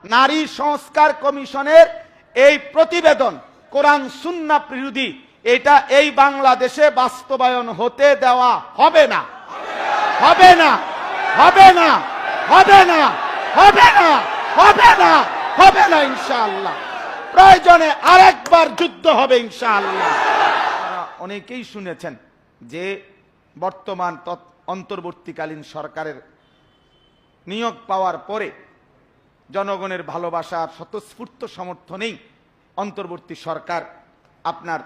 নারী সংস্কার কমিশনের এই প্রতিবেদন কোরআন সুন্নাহ বিরোধী, এটা এই বাংলাদেশে বাস্তবায়ন হতে দেওয়া হবে না, হবে না, হবে না, হবে না, হবে না, হবে না, হবে না ইনশাআল্লাহ। প্রয়োজনে আরেকবার যুদ্ধ হবে ইনশাআল্লাহ। অনেকেই শুনেছেন যে বর্তমান অন্তর্বর্তীকালীন সরকারের নিয়োগ পাওয়ার পরে জনগণের ভালোবাসার স্বতঃস্ফূর্ত সমর্থনেই অন্তর্বর্তী সরকার আপনার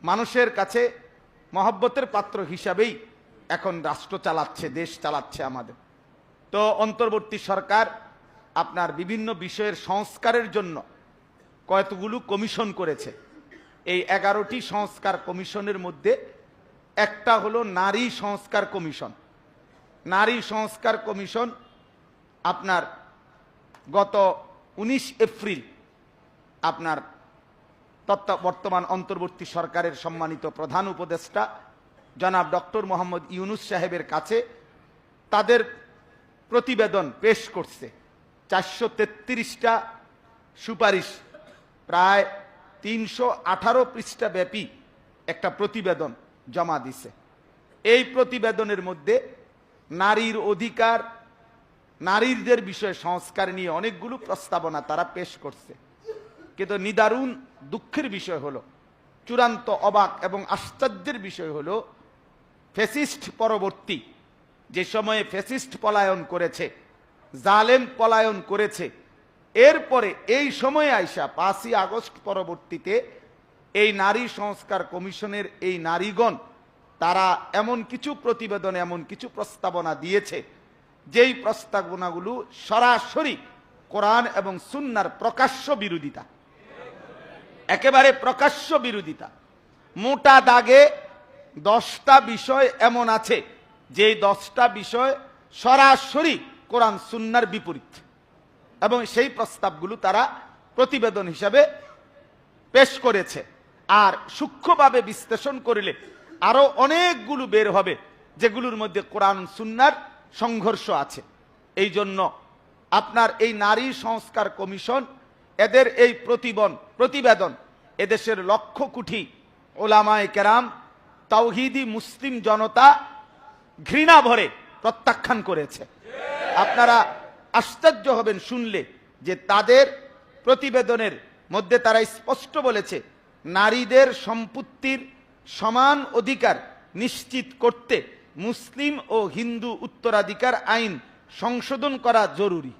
মানুষের কাছে মহব্বতের পাত্র হিসাবেই এখন রাষ্ট্র চালাচ্ছে, দেশ চালাচ্ছে আমাদের। তো অন্তর্বর্তী সরকার আপনার বিভিন্ন বিষয়ের সংস্কারের জন্য কতগুলো কমিশন করেছে। এই 11টি সংস্কার কমিশনের মধ্যে একটা হলো নারী সংস্কার কমিশন। নারী সংস্কার কমিশন আপনার গত 19 এপ্রিল আপনার বর্তমান অন্তর্বর্তী সরকারের সম্মানিত প্রধান উপদেষ্টা জনাব ডক্টর মোহাম্মদ ইউনূস সাহেবের কাছে তাদের প্রতিবেদন পেশ করছে। 433টা সুপারিশ, প্রায় 318 পৃষ্ঠা ব্যাপী একটা প্রতিবেদন জমা দিছে। এই প্রতিবেদনের মধ্যে নারীর অধিকার, নারীদের বিষয়ে সংস্কার নিয়ে অনেকগুলো প্রস্তাবনা তারা পেশ করছে। কিন্তু নিদারুণ দুঃখের বিষয় হলো, চূড়ান্ত অবাক এবং আশ্চর্যের বিষয় হলো, ফ্যাসিস্ট পরবর্তী যে সময়ে ফ্যাসিস্ট পলায়ন করেছে, জালেম পলায়ন করেছে, এরপরে এই সময়ে আইসা 5ই আগস্ট পরবর্তীতে এই নারী সংস্কার কমিশনের এই নারীগণ তারা এমন কিছু প্রতিবেদন, এমন কিছু প্রস্তাবনা দিয়েছে যেই প্রস্তাবনাগুলো সরাসরি কোরআন এবং সুন্নাহর প্রকাশ্য বিরোধিতা, একেবারে প্রকাশ্য বিরোধিতা। মোটা দাগে 10টা বিষয় এমন আছে যে 10টা বিষয় সরাসরি কোরআন সুন্নাহর বিপরীত, এবং সেই প্রস্তাবগুলো তারা প্রতিবেদন হিসাবে পেশ করেছে। আর সূক্ষ্মভাবে বিশ্লেষণ করলে আরো অনেকগুলো বের হবে যেগুলোর মধ্যে কোরআন সুন্নাহর সংঘর্ষ আছে। এই জন্য আপনার এই নারী সংস্কার কমিশন এদের এই প্রতিবেদন এদেশের লক্ষ কোটি ওলামায়ে কেরাম, তাওহীদি মুসলিম জনতা ঘৃণা ভরে প্রত্যাখ্যান করেছে। আপনারা আশ্চর্য হবেন শুনলে যে তাদের প্রতিবেদনের মধ্যে তারা স্পষ্ট বলেছে নারীদের সম্পত্তির সমান অধিকার নিশ্চিত করতে মুসলিম ও হিন্দু উত্তরাধিকার আইন সংশোধন করা জরুরি।